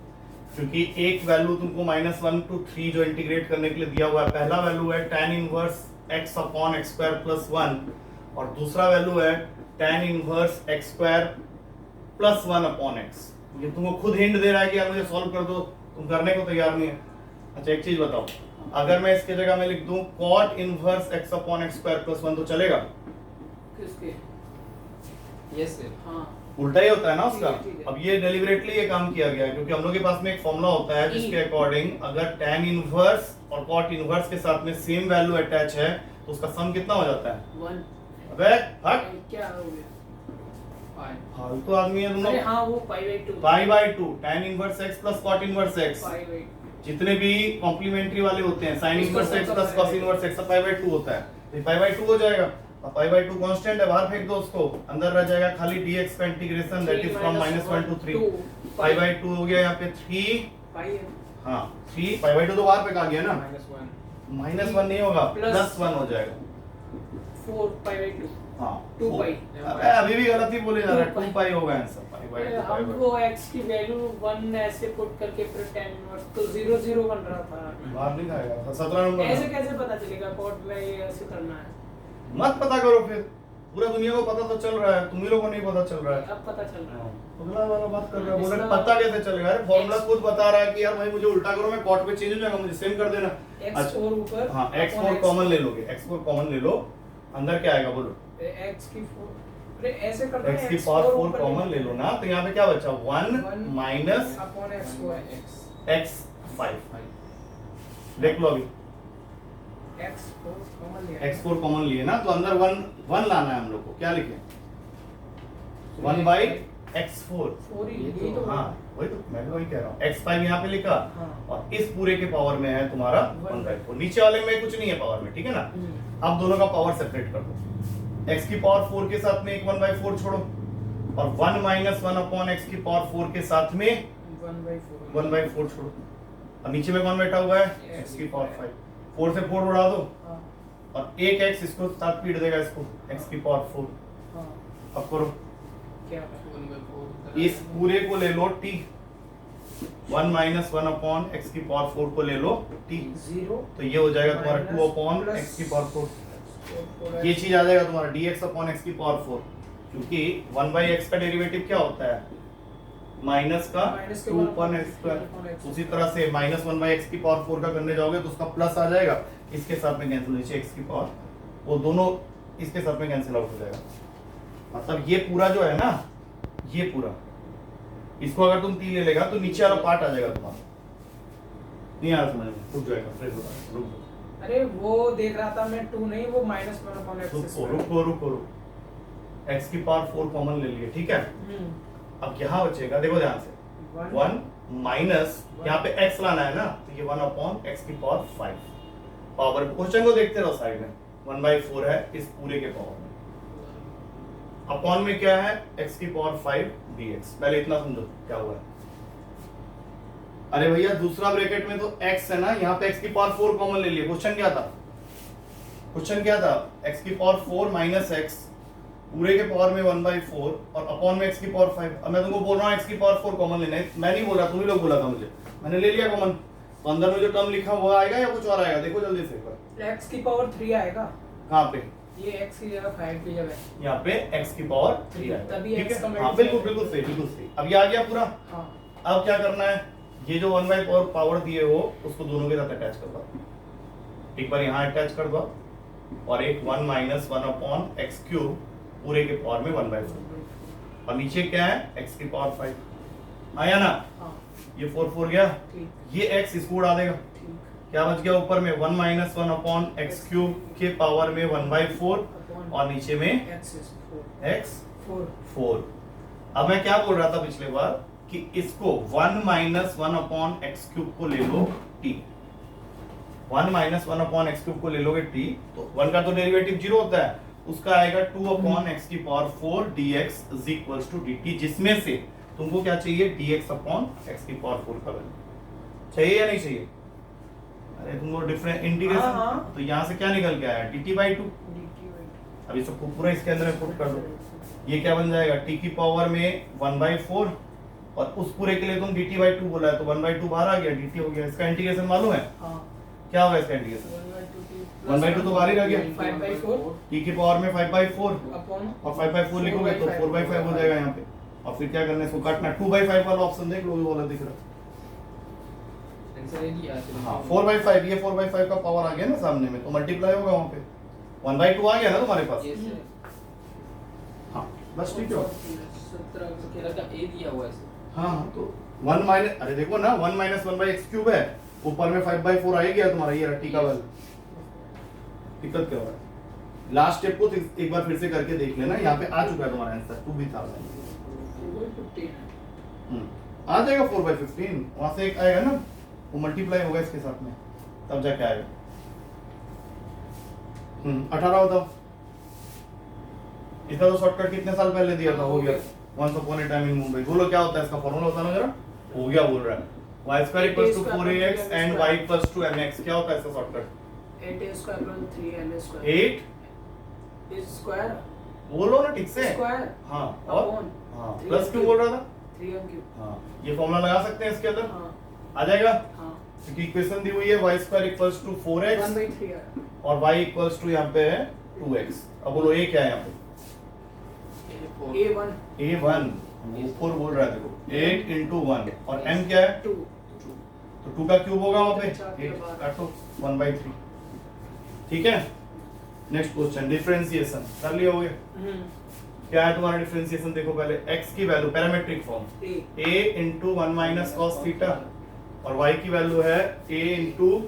क्योंकि एक वैल्यू तुमको -1 to 3 जो इंटीग्रेट करने के लिए दिया हुआ है। पहला वैल्यू है tan इनवर्स x/x² + 1 और दूसरा वैल्यू है tan इनवर्स x² + 1/x। ये तुमको खुद हिंट दे रहा है कि यार मुझे सॉल्व कर दो, तुम करने को तैयार नहीं है। अच्छा एक चीज बताओ, अगर मैं इसके जगह में लिख दूं cot inverse x upon x square plus 1 तो चलेगा? किसके? Yes sir. हाँ उल्टा ही होता है ना उसका। ठीक है। अब ये डेलिबरेटली ये काम किया गया है क्योंकि हम लोग के पास में एक फॉर्मूला होता है जिसके अकॉर्डिंग अगर tan इनवर्स और cot इनवर्स के साथ में सेम वैल्यू अटैच है तो उसका सम कितना हो जाता है? 1। अबे हट, क्या हो गया? पाई। फालतू आदमी है तुम अरे लोग। हाँ वो π/2 pi by 2 tan inverse x plus cot inverse x, π/2 जितने भी कॉम्प्लीमेंट्री वाले होते हैं sin उसका इनवर्स x सबका प्लस cos इनवर्स x सब पाई बाय 2 होता है, तो ये पाई बाय 2 हो जाएगा। अब पाई बाय 2 कांस्टेंट है, बाहर फेंक दो उसको, अंदर रह जाएगा खाली dx का integration that is from -1 to 3 pi by 2 हो गया यहाँ पे 3। पाई है। हाँ 3 पाई बाय 2 तो बाहर पे आ गया ना, -1 -1 नहीं होगा प्लस +1 हो जाएगा। 4 π/2 हाँ 2 पाई। अबे अभी भी गलत ही बोले जा रहा है, 2 पाई होगा आंसर, पाई बाय 2 पाई हम बाय वो x की वैल्यू 1 ऐसे पुट करके फिर tan इनवर्स तो 0 0 बन रहा था। बाहर लिखा है 17 नंबर ऐसे में। कैसे पता चलेगा कोड में ये ऐसे करना है? मत पता करो फिर, पूरा दुनिया को पता तो चल रहा है, तुम ही लोगों को नहीं पता चल रहा है। अब पता चल रहा है। अगला वाला बात कर रहा है, बोले इसका- पता कैसे चलेगा? अरे फॉर्मूला खुद बता रहा है कि यार भाई मुझे उल्टा करो, मैं कॉट पे चेंज हो जाएगा, मुझे सेम कर देना। x4 ऊपर हाँ x4 कॉमन ले लोगे, x4 कॉमन ले लो, अंदर क्या आएगा बोलो? x की 4 अरे ऐसे करना है x की पावर 4 कॉमन ले लो ना, तो यहाँ पे क्या बचा? 1 माइनस अपॉन x2 x5 देख लो अभी, x4 कॉमन लिया x4 कॉमन लिए ना, तो अंदर 1 लाना है हम लोग को। क्या लिखे? 1 बाई x4। 4 ही ये यही तो हाँ वही तो मैं भी वही कह रहा हूँ, x5 यहाँ पे लिखा हाँ। और इस पूरे के पावर में है तुम्हारा 1/4, नीचे वाले में कुछ नहीं है पावर में, ठीक है ना। अब दोनों का पावर सेपरेट कर दो, x की पावर 4 के साथ में एक 1/4 छोड़ो और 1 माइनस 1 अपॉन x की पावर 4 के साथ में 1/4 छोड़ो, और नीचे में कौन बैठा हुआ है? x की पावर 5, 4 से 4 उड़ा दो हाँ और एक x इसको साथ पीट देगा इसको, x की पावर 4। हाँ अब करो, क्या 1/4 इस पूरे को ले लो t, 1 माइनस 1 अपॉन x की पावर 4 को ले लो t, 0 तो ये हो जाएगा तुम्हारा 2 अपॉन x की पावर 4। ये चीज आ जाएगा तुम्हारा dx अपॉन x की पावर 4, क्योंकि 1/x का डेरिवेटिव क्या होता है? माइनस का माइनस के 2 अपॉन x स्क्वायर। उसी तरह से माइनस 1/x की पावर 4 का करने जाओगे तो उसका प्लस आ जाएगा, इसके साथ में कैंसिल, नीचे x की पावर, वो दोनों इसके साथ में कैंसिल आउट हो जाएगा। मतलब ये पूरा जो है ना, ये पूरा, इसको अगर तुम 3 ले लेगा तो नीचे वाला पार्ट आ जाएगा तुम्हारा, नहीं आ रहा समझ में? रुक जाएगा, फ्रेश होगा, रुक जाओ। अरे वो देख रहा था मैं 2 नहीं वो -1 अपॉन x रुको रुको रुको रुको, x की पावर 4 कॉमन ले लिए, ठीक है। अब यहाँ बचेगा, देखो ध्यान से, 1 माइनस यहाँ पे x लाना है ना, तो ये 1 अपॉन x की पावर 5, पावर क्वेश्चन को देखते रहो साइड में, 1/4 है इस पूरे के पावर में, अपॉन में क्या है? x की पावर 5 dx। पहले इतना समझो क्या हुआ है। अरे भैया दूसरा ब्रैकेट में तो x है ना, यहाँ पे x की पावर 4 कॉमन ले लिए। क्वेश्चन क्या था? क्वेश्चन क्या था? x की पावर 4 माइनस x पूरे के पावर में 1/4 और अपॉन में x की पावर 5। अब मैं तुमको बोल रहा हूँ x की पावर 4 कॉमन लेना है, मैं नहीं बोल रहा, तुम ही लोग बोला था मुझे, मैंने ले लिया कॉमन। तो अंदर में जो टर्म लिखा हुआ आएगा या कुछ और आएगा? देखो जल्दी से एक बार, x की पावर 3 आएगा, कहाँ पे? ये x की जगह 5 की जगह यहाँ पे x की पावर 3 आएगा, तभी ठीक x का है। multiplier हाँ बिल्कुल बिल्कुल सही, बिल्कुल सही। अब ये आ गया पूरा। हाँ अब क्या करना है? ये जो 1/4 पावर दिए हो उसको दोनों के साथ अटैच कर दो, एक बार यहाँ अटैच कर दो और एक 1 माइनस 1 अपॉन एक्स क्यूब पूरे के पावर में 1/4 और नीचे क्या है? x की पावर 5 आया ना, हाँ ये 4 4 गया, ठीक ये x इसको उड़ा देगा, ठीक क्या बच गया ऊपर में? 1 माइनस 1 अपॉन एक्स क्यूब के पावर में 1/4 और नीचे में x is x 4 4। अब मैं क्या बोल रहा था पिछले बार कि इसको 1 माइनस 1 अपॉन एक्स क्यूब को ले लो t, 1 minus 1 upon x cube को ले लोगे t, तो 1 का तो डेरिवेटिव 0 होता है, उसका आएगा 2 अपॉन एक्स की power 4 dx is equals to dt, जिसमें से तुमको क्या चाहिए? dx अपॉन एक्स की पावर 4 का वैल्यू चाहिए या नहीं चाहिए? अरे तुमको डिफरेंट इंटीग्रेशन, हाँ। तो यहाँ से क्या निकल के आया? dt/2। अब ये सब पूरा इसके अंदर में पुट कर दो, ये क्या बन जाएगा? t की पावर में 1/4 और उस पूरे के लिए तुम dt/2 बोला है तो 1/2 बाहर आ गया, dt हो गया। इसका इंटीग्रेशन मालूम है हाँ क्या होगा? इसका इंटीग्रेशन 1/2 तो बाहर ही रह गया, 5/4 t की पावर में 5/4 अपॉन और 5/4 लिखोगे तो 4/5 हो जाएगा यहाँ पे। और फिर क्या करना है? इसको काटना, 2/5 वाला ऑप्शन देख लो, वो वाला दिख रहा है, आंसर है दिया है। हाँ 4/5, ये 4/5 का पावर आ गया ना सामने में, तो मल्टीप्लाई होगा वहाँ पे 1/2 आ गया ना तुम्हारे पास। Yes sir. हाँ बस ठीक है। 17 को कह रहा था ए दिया हुआ है सर। हाँ हाँ तो 1 माइनस, अरे देखो ना 1 - 1/x³ है, ऊपर में 5/4 आ ही गया तुम्हारा, ये रट्टी का वाला। दिक्कत क्या हो रहा है? लास्ट स्टेप को एक बार फिर से करके देख लेना, यहाँ पे आ चुका है तुम्हारा आंसर 2 भी था। 15 आ जाएगा 4/15, वहां से एक आएगा ना, वो मल्टीप्लाई होगा इसके साथ में, तब जाके आएगा। 18 होता। इसका तो शॉर्टकट कितने साल पहले दिया था, हो गया। Once upon a time in Mumbai. बोलो क्या होता है इसका फॉर्मूला, होता है ना जरा, हो गया बोल रहा है। y² = 4ax and y = mx। क्या होता है इसका shortcut? 8a² + 3na²। 8 is square बोलो ना ठीक से। स्क्वायर हाँ और अपॉन हाँ प्लस क्यों बोल रहा था? 3m3। हाँ ये फॉर्मूला लगा सकते हैं इसके अंदर, हाँ आ जाएगा। हाँ क्योंकि इक्वेशन दी हुई है y² = 4x 1/3 है। और y = यहाँ पे है 2x। अब बोलो a क्या है यहाँ पे? a1 a1 वो 4 बोल रहा है, देखो 8 × 1 और m क्या है 2 तो 2 का क्यूब होगा वहाँ पे, चार के 8 बाद। काटो 1/3। ठीक है, नेक्स्ट क्वेश्चन डिफरेंशिएशन कर लिया, हो गया। क्या है तुम्हारा डिफरेंशिएशन? देखो पहले x की value parametric form a a × 1 - cos theta और y की वैल्यू है a ×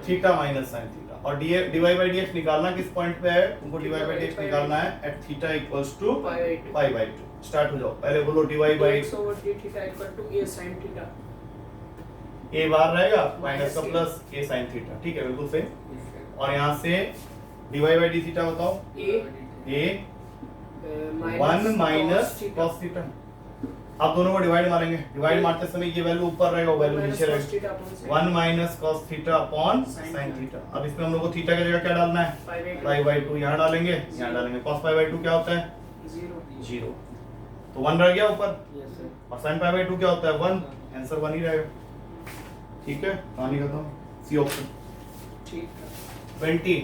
थीटा - sin थीटा। और dy/dx निकालना किस पॉइंट पे है? तुमको dy/dx निकालना है एट थीटा = π/2। स्टार्ट हो जाओ, पहले बोलो x over d theta equal to a sin theta। a बार रहेगा माइनस का Minus a। Plus a sin theta. ठीक है बिल्कुल सही। और यहाँ से dy/d थीटा बताओ, a 1 - cos थीटा। अब दोनों को डिवाइड मारेंगे, डिवाइड मारते समय ये वैल्यू ऊपर रहेगा, वो वैल्यू नीचे रहेगा। 1 - cos theta upon sin theta. अब इसमें हम लोग को थीटा की जगह क्या डालना है? π/2 यहाँ डालेंगे, यहाँ डालेंगे। cos π/2 क्या होता है? 0। तो 1 रह गया ऊपर, यस सर। और sin π/2 क्या होता है? 1। आंसर 1 ही रहेगा। ठीक है, कहानी खत्म। C option. ठीक है। 20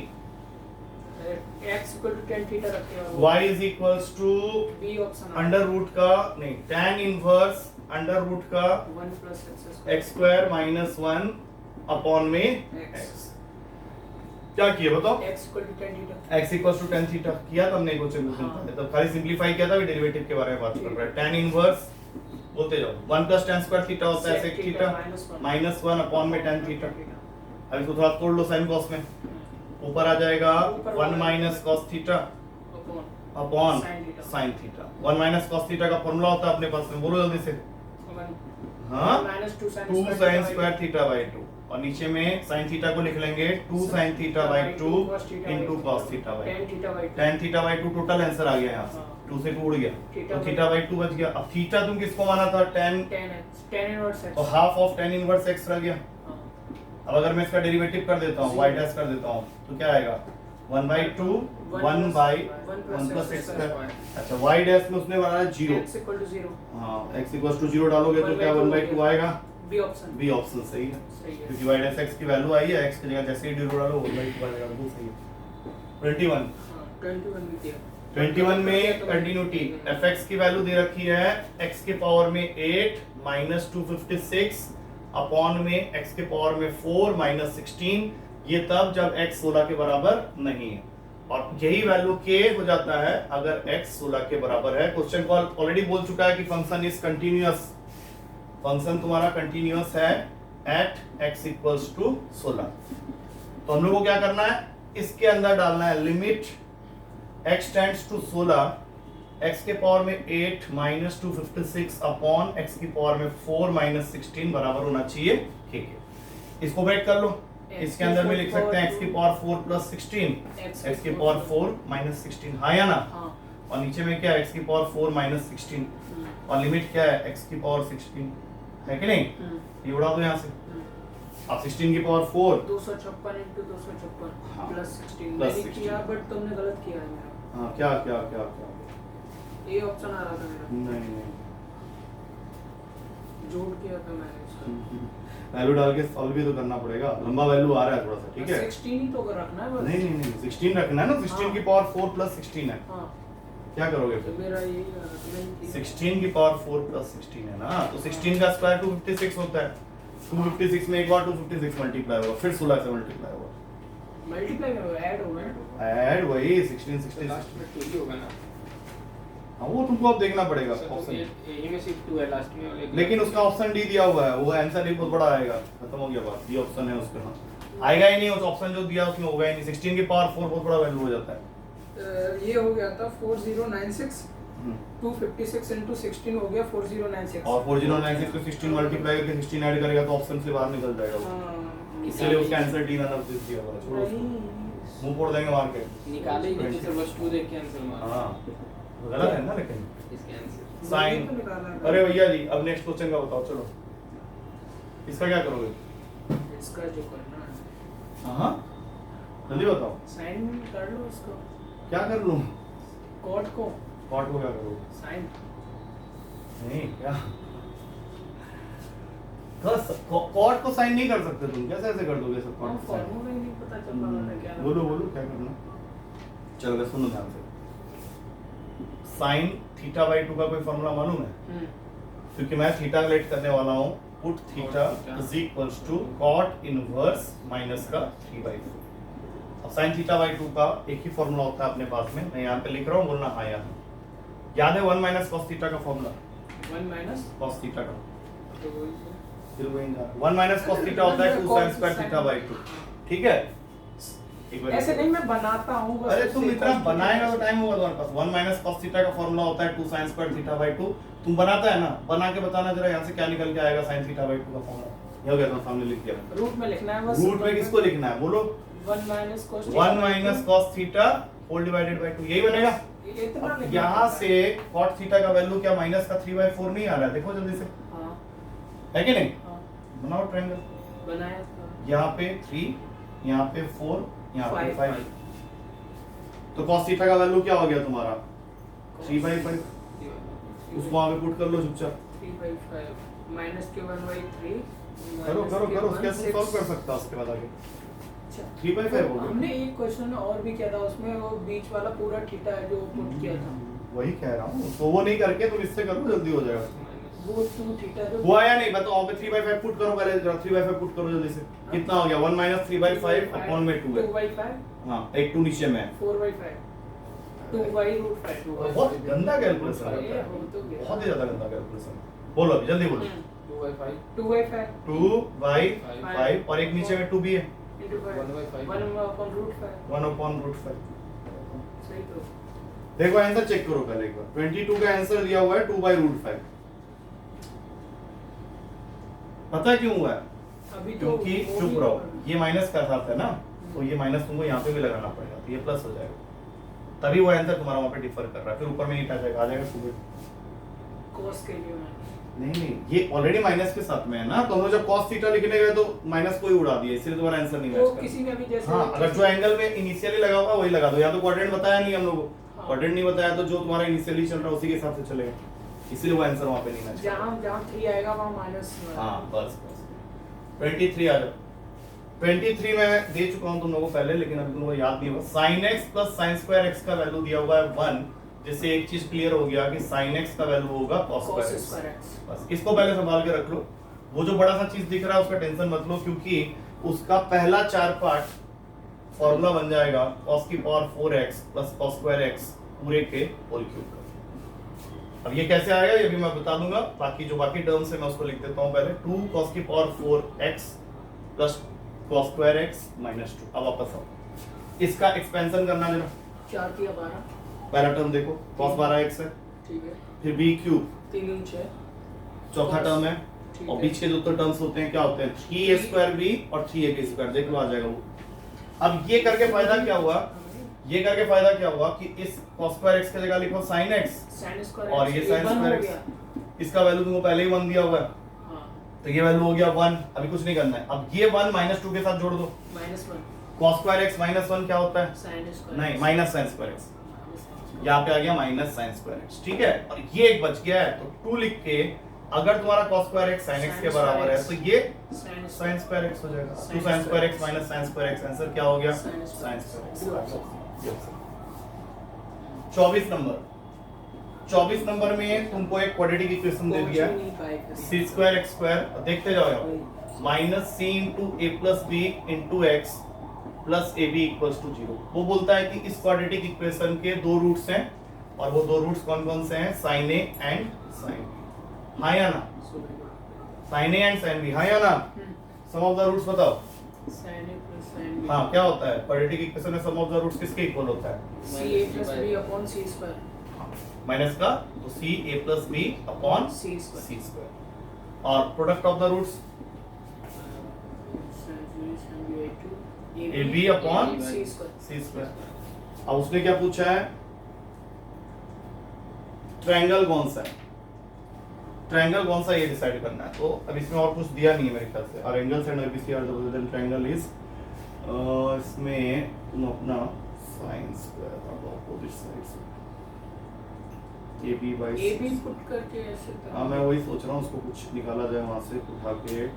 x equal to tan theta रखे और y = b option under root का नहीं, tan इनवर्स अंडर रूट का 1 plus x² - 1 अपॉन में x। क्या किया बताओ? x equal to tan theta। x = tan theta किया था हमने कुछ क्वेश्चन हाँ। पहले, तब खाली सिंपलीफाई किया था, अभी डेरिवेटिव के बारे में बात कर रहा है। tan इनवर्स बोलते जाओ, 1 + tan² थीटा होता है sec थीटा -1 अपॉन में tan थीटा। अब इसको थोड़ा तोड़ लो sin cos में, ऊपर आ जाएगा 1 - cos theta upon sin theta. 1 - cos theta का फॉर्मूला होता है अपने पास में, बोलो जल्दी से। हाँ 2 sin² θ/2 और नीचे में sin थीटा को लिख लेंगे 2 sin θ/2 * cos θ/2। tan θ/2 total answer आ गया यहाँ से, 2 से 2 उड़ गया तो θ/2 बच गया। अब थीटा तुम किसको माना था? tan, tan inverse x। तो half of tan inverse x रह गया। अब अगर मैं इसका डेरिवेटिव कर देता हूँ, y डैश कर देता हूँ, तो क्या आएगा? 1/2 1/1 + x²। अच्छा y डैश में उसने बनाया 0। x equal to 0। हाँ x = 0 डालोगे तो क्या 1/2 आएगा? b option. बी ऑप्शन सही है, सही है। क्योंकि y डैश x की वैल्यू आई है, x की जगह जैसे ही 0 डालो 1/2 आ जाएगा, बिल्कुल सही है। 21 हाँ 21 भी दिया। 21 में कंटिन्यूटी fx की वैल्यू दे रखी है x के पावर में 8 - 256 अपॉन में x के पावर में 4 - 16। ये तब जब x 16 के बराबर नहीं है, और यही वैल्यू k हो जाता है अगर x 16 के बराबर है। क्वेश्चन को ऑलरेडी बोल चुका है कि फंक्शन इज कंटिन्यूअस, फंक्शन तुम्हारा कंटिन्यूअस है एट x = 16। तो हम लोग को क्या करना है? इसके अंदर डालना है limit x tends to 16, x के पावर में 8 - 256 अपॉन x की पावर में 4 - 16 बराबर होना चाहिए। ठीक है, इसको ब्रेक कर लो। इसके अंदर में लिख सकते हैं x की पावर 4 + 16, x की पावर 4 - 16, हाँ या ना? हाँ। और नीचे में क्या है? x की पावर 4 - 16 और लिमिट क्या है? x की पावर 16 है कि नहीं? ये उड़ा दो यहाँ से। अब 16 की पावर 4 256 × 256 हाँ, प्लस 16 प्लस मैंने 16। किया बट तुमने गलत किया है मेरा। हाँ क्या क्या क्या क्या? ए ऑप्शन आ रहा था मेरा, नहीं जोड़ किया था मैंने इसका। वैल्यू डाल के सॉल्व भी तो करना पड़ेगा, लंबा वैल्यू आ रहा है थोड़ा सा। ठीक है, 16 ही तो रखना है बस। नहीं 16 रखना है ना। 16 की पावर 4 + 16 है। हाँ क्या करोगे तो फिर? मेरा यही आ रहा था, मैंने किया। 16 की पावर 4 + 16 है ना, तो 16 का स्क्वायर 256 होता है। 256 में एक बार 256 मल्टीप्लाई होगा, फिर 16 से मल्टीप्लाई होगा, मल्टीप्लाई में ऐड होगा ना, ऐड वही 16 तो 60। लास्ट में 2 ही होगा ना। हाँ वो तुमको अब देखना पड़ेगा सर, तो ऑप्शन, ये में सिर्फ 2 है लास्ट में वाले। लेकिन उसका ऑप्शन डी दिया हुआ है, वो आंसर ही बहुत बड़ा आएगा, खत्म हो गया बात, ये ऑप्शन है उसका, हाँ आएगा ही नहीं, उस ऑप्शन जो दिया उसमें होगा ही नहीं, 16 की पावर 4 बहुत बड़ा वैल्यू हो जाता है। ये हो गया था 4096, 256 into 16 हो गया 4096, और 4096 को 16 मल्टीप्लाई करके 16 ऐड करेगा तो ऑप्शन से बाहर निकल जाएगा वो, हाँ, इसलिए उसका आंसर डी नंबर दिया हुआ है, छोड़ो उसको, नहीं, मुंह फोड़ देंगे मार के। निकाले ही नहीं सर, बस 2 देख के आंसर मार। हाँ गलत है ना, लेकिन इसके आंसर साइन। तो निकाला है। अरे भैया जी अब नेक्स्ट क्वेश्चन का बताओ, चलो इसका क्या करोगे? इसका जो करना है, हाँ जल्दी बताओ, साइन कर लो इसको, क्या कर लूं? कॉट को कॉट को क्या करोगे? साइन, नहीं क्या कॉट को साइन नहीं कर सकते तुम, कैसे ऐसे कर दोगे सब हाँ कॉट को साइन? फॉर्मूला ही नहीं पता चल रहा था क्या। बोलो बोलो क्या करना। चलो सुनो ध्यान से, साइन थीटा बाई 2 का कोई फॉर्मूला मालूम है? हम्म, क्योंकि मैं थीटा लेट करने वाला हूँ, put theta is equals to cot inverse minus का 3/4। अब साइन थीटा बाई 2 का एक ही फॉर्मूला होता है अपने पास में, मैं यहाँ पे लिख रहा हूँ, बोलना हाँ यहाँ याद है 1 माइनस कॉस थीटा का फॉर्मूला, 1 माइनस कॉस थीटा का तो फिर वही जा 1 माइनस कॉस थीटा होता है 2 sin स्क्वायर थीटा बाई 2, ठीक है? एक बार ऐसे नहीं, मैं बनाता हूँ बस। अरे तुम उससे इतना cos बनाएगा तो थीटा टाइम होगा तुम्हारे पास। 1 माइनस कॉस थीटा का फॉर्मूला होता है 2 sin स्क्वायर थीटा बाई 2, तुम बनाता है ना, बना के बताना जरा यहाँ से क्या निकल के आएगा sin थीटा बाई 2 का फॉर्मूला, ये हो गया तुम्हारे सामने लिख दिया। रूट में लिखना है बस। रूट में किसको लिखना है बोलो? 1 minus cos 1 minus cos theta whole divided by 2, यही बनेगा। इतना अब लिखना यहाँ पड़ता है। से cot थीटा का वैल्यू क्या माइनस का 3/4 नहीं आ रहा है, देखो जल्दी से, हाँ है कि नहीं? हाँ बनाओ ट्रायंगल, बनाया था। यहाँ पे 3, यहाँ पे 4, यहाँ पे 5, 5, तो cos थीटा का वैल्यू क्या हो गया तुम्हारा 3/5, उसको वहाँ पे पुट कर लो चुपचाप। 3/5 माइनस के 1/3 करो करो करो, कैसे सॉल्व कर सकता है उसके बाद आगे 3/5 हो गया। हमने एक क्वेश्चन और भी किया था, उसमें वो बीच वाला पूरा थीटा है जो पुट किया था, वही कह रहा हूँ, तो वो नहीं करके तुम इससे करो, जल्दी हो जाएगा। वो 2 थीटा जो हुआ या नहीं बताओ? वहाँ पे 3/5 पुट करो पहले, जरा 3/5 पुट करो जल्दी से, कितना हो गया 1 माइनस 3/5 अपॉन में 2 है, 2/5 हाँ एक 2 नीचे में है। 4/5 2/√5 बहुत गंदा कैलकुलेशन है, ये हो तो गया। बहुत ही ज्यादा गंदा कैलकुलेशन। बोलो अभी जल्दी बोलो। 2/5 2/5 2/5 और एक नीचे में 2 भी है, into 5 1/5 1/√5 1/√5। सही तो। देखो आंसर चेक करो पहले एक बार, 22 का आंसर दिया हुआ है 2/√5। पता है क्यों हुआ है? अभी तो क्योंकि वो चुप भी रहो, होगा। ये माइनस का साथ है ना, तो ये माइनस तुमको यहाँ पे भी लगाना पड़ेगा, तो ये प्लस हो जाएगा, तभी वो आंसर तुम्हारा वहाँ पे डिफर कर रहा है, फिर ऊपर में नहीं आ जाएगा, आ जाएगा सुबह। cos के लिए मैंने नहीं ये ऑलरेडी माइनस के साथ में है ना, तो हम लोग जब cos थीटा लिखने गए तो माइनस को ही उड़ा दिया, इसलिए तुम्हारा आंसर नहीं तो मैच किसी में भी कर। जैसे हाँ अगर जो एंगल में इनिशियली लगा होगा वही लगा दो, या तो क्वाड्रेंट बताया नहीं हम लोग को, हाँ। क्वाड्रेंट नहीं बताया तो जो तुम्हारा इनिशियली चल रहा है उसी के हिसाब से चलेगा, इसलिए वो आंसर वहाँ पे नहीं मैच कर रहा। जहाँ जहाँ 3 आएगा वहाँ माइनस। हाँ बस बस 23 आ जाओ। 23 में दे चुका हूँ तुम लोगों को पहले, लेकिन अभी तुम लोगों को याद नहीं होगा। sin x plus sin square x का वैल्यू दिया हुआ है 1, जिससे एक चीज क्लियर हो गया कि sin x का वैल्यू होगा cos cos square x। x बस इसको पहले संभाल के रख लो, वो जो बड़ा सा चीज दिख रहा है उसका टेंशन मत लो, क्योंकि उसका पहला 4 पार्ट फॉर्मूला बन जाएगा cos की power 4x plus cos square x पूरे के होल क्यूब का। अब ये कैसे आएगा ये भी मैं बता दूंगा, बाकी जो बाकी टर्म्स है मैं उसको लिख देता हूँ पहले। 2 cos की power 4x plus cos square x minus 2। अब वापस आओ, इसका एक्सपेंशन करना जरा, 4 किया 12 पहला टर्म देखो cos 12x है, ठीक है, फिर b क्यूब 3 इंच है, चौथा cos, टर्म है, ठीक और है। बीच के जो तो टर्म्स होते हैं क्या होते हैं 3a स्क्वायर b और 3ab स्क्वायर, देख लो आ जाएगा वो। अब ये करके फायदा क्या हुआ, ये करके फायदा क्या हुआ कि इस cos स्क्वायर x की जगह लिखो sin x, sin स्क्वायर और ये sin स्क्वायर x, इसका वैल्यू तुमको पहले ही 1 दिया हुआ है, हाँ तो ये वैल्यू हो गया 1। अभी कुछ नहीं करना है, अब ये 1 माइनस 2 के साथ जोड़ दो, -1 cos स्क्वायर x माइनस 1 क्या होता है, sin स्क्वायर नहीं माइनस sin स्क्वायर x, यहाँ पे आ गया माइनस sin स्क्वायर x, ठीक है। और ये एक बच गया है, तो 2 लिख के अगर तुम्हारा cos square x sin x के बराबर है तो ये sin स्क्वायर x हो जाएगा। 2 sin square x minus sin square x, answer क्या हो गया sin स्क्वायर x। 24 नंबर में तुमको एक क्वाड्रेटिक इक्वेशन दे दिया है, c स्क्वायर x स्क्वायर, देखते जाओ यहाँ minus C into A plus B into X plus A B equals to 0। वो बोलता है कि इस क्वाड्रेटिक इक्वेशन के दो रूट्स हैं और वो दो रूट्स कौन कौन से हैं, sine A and sine B. हाँ या ना, sine A and sine B, हाँ या ना। सम ऑफ द रूट्स बताओ। sin a plus sin b हाँ क्या होता है क्वाड्रेटिक इक्वेशन में सम ऑफ द रूट्स किसके इक्वल होता है, c a plus b upon c square minus का, तो C A plus B upon c square C square. और product of the roots sin a sin b by 2 A B upon c square C square. अब उसने क्या पूछा है, ट्रायंगल कौन सा है, ट्रायंगल कौन सा ये डिसाइड करना है। तो अब इसमें और कुछ दिया नहीं है मेरे ख्याल से। और angles and ABC are the triangle is, इसमें तुम अपना साइन स्क्वायर और अपोजिट साइड से A B by a b put करके ऐसे हाँ मैं वही सोच रहा हूँ उसको कुछ निकाला जाए वहाँ से उठा के।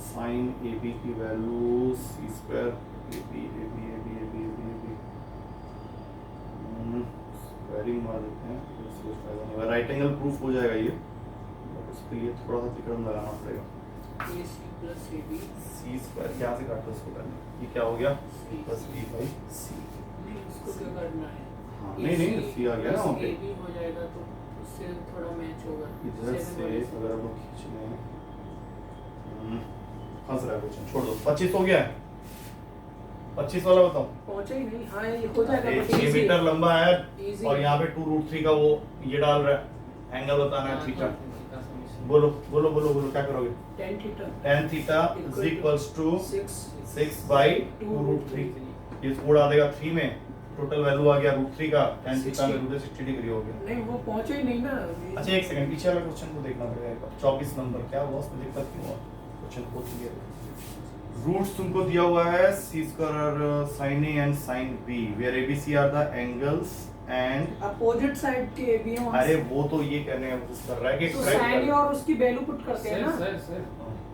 साइन ए बी की value C square A B A B A B A B A B A B squaring मार देते हैं, इसको फायदा नहीं होगा। राइट एंगल प्रूफ हो जाएगा ये, बट उसके लिए थोड़ा सा तिकड़म लगाना पड़ेगा। a c plus a b C square यहाँ से काटो उसको करना, ये क्या हो गया प्लस बी बाई सी। नहीं उसको क्या करना है, हाँ नहीं नहीं सी आ गया ना वहाँ पे। a b हो जाएगा तो उससे थोड़ा मैच होगा इधर से अगर हम लोग खींच लें, फंस रहा है क्वेश्चन, छोड़ दो। 25 हो गया है, 25 वाला बताओ। पहुंचा ही नहीं। हाँ ये हो जाएगा अरे but 6 easy मीटर लंबा है Easy और है। यहाँ पे 2√3 का वो ये डाल रहा है, एंगल बताना है थीटा। बोलो बोलो बोलो बोलो क्या करोगे, tan theta tan theta is equals to 6 6 by 2√3। ये उड़ा देगा 3 में, टोटल वैल्यू आ गया √3 का, tan थीटा में 60 डिग्री हो गया। नहीं वो पहुंचे ही नहीं ना। अच्छा एक सेकंड, पीछे वाले क्वेश्चन को देखना पड़ेगा। 24 नंबर क्या हुआ उसमें, दिक्कत क्यों हुआ, क्वेश्चन को क्लियर। रूट्स तुमको दिया हुआ है C square sin a and sin b where abc are the angles and, opposite side के a b है वहां अरे से। वो तो ये कहने का कोशिश कर रहा है कि तो correct sin कर- a और उसकी वैल्यू पुट करते हैं ना। सर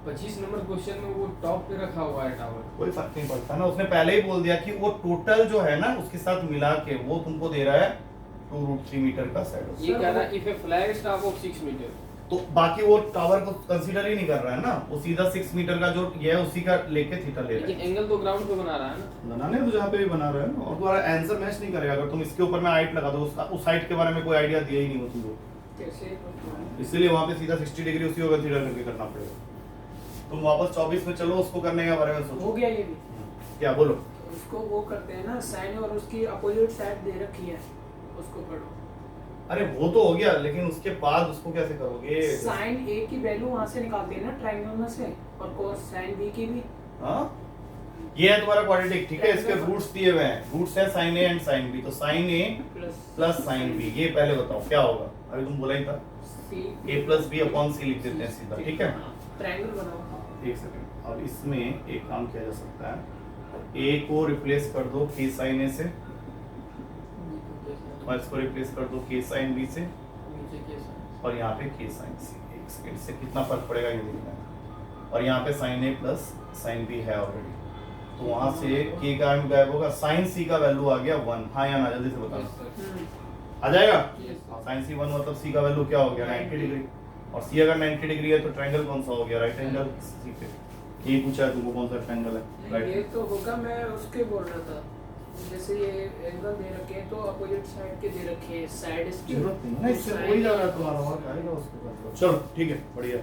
25 नंबर क्वेश्चन में वो टॉप पे रखा हुआ है टावर। कोई फर्क नहीं पड़ता ना, उसने पहले ही बोल दिया कि वो टोटल जो है ना उसके साथ मिला के वो तुमको दे रहा है 2√3 मीटर का साइड। ये कह रहा है if a flag staff of 6 metre, तो बाकी वो टावर को कंसीडर ही नहीं कर रहा है ना, वो सीधा 6 मीटर का जो ये है उसी का लेके थीटा ले रहा लेकिन है। एंगल तो ग्राउंड पे बना रहा है ना। बनाने तो जहाँ पे भी बना रहा है ना, और तुम्हारा आंसर मैच नहीं करेगा अगर तुम इसके ऊपर में हाइट लगा दो, उस हाइट के बारे में कोई आइडिया दिया ही नहीं हो तुमको, कैसे इसीलिए वहाँ पे सीधा 60 डिग्री उसी होगा थीटा करके करना पड़ेगा। तुम वापस 24 में चलो, उसको करने के बारे में हो सोचो। गया ये भी। क्या बोलो, उसको वो करते हैं ना, sin और उसकी अपोजिट साइड दे रखी है, उसको पढ़ो। अरे वो तो हो गया, लेकिन उसके बाद उसको कैसे करोगे। sin a की वैल्यू वहां से निकालते हैं ना ट्रायंगल में से, और cos sin b की भी। हाँ ये है तुम्हारा क्वाड्रेटिक, ठीक है। इसके रूट्स दिए हुए हैं, रूट्स है sin a and sin b, तो sin a plus sin b, ये पहले बताओ क्या होगा। अभी तुम बोला ही था a plus b upon c लिख देते हैं सीधा, ठीक है। ट्रायंगल बनाओ। एक सेकंड, अब इसमें एक काम किया जा सकता है, a को रिप्लेस कर दो k sin a से और इसको रिप्लेस कर दो k sin b से, नीचे कैसा और यहाँ पे k sin c। एक सेकंड, से कितना फर्क पड़ेगा ये देखना है। और यहाँ पे sin a plus sin b है ऑलरेडी, तो वहाँ से k का गायब होगा, sin c का वैल्यू आ गया 1। हाँ या ना, जल्दी से बताना। आ जाएगा। sin c 1 मतलब c का वैल्यू क्या हो गया 90 डिग्री, और c अगर 90 डिग्री है तो ट्रायंगल कौन सा हो गया, राइट एंगल c पे। ये पूछा है तुमको कौन सा ट्रायंगल है, ये राइट। तो होगा, मैं उसके बोल रहा था, जैसे ये एंगल दे रखे हैं तो अपोजिट साइड के दे रखे हैं, साइड इसकी जरूरत नहीं है ना, इससे हो ही जा रहा है तुम्हारा, और आएगा उसके बाद। चलो ठीक है, बढ़िया।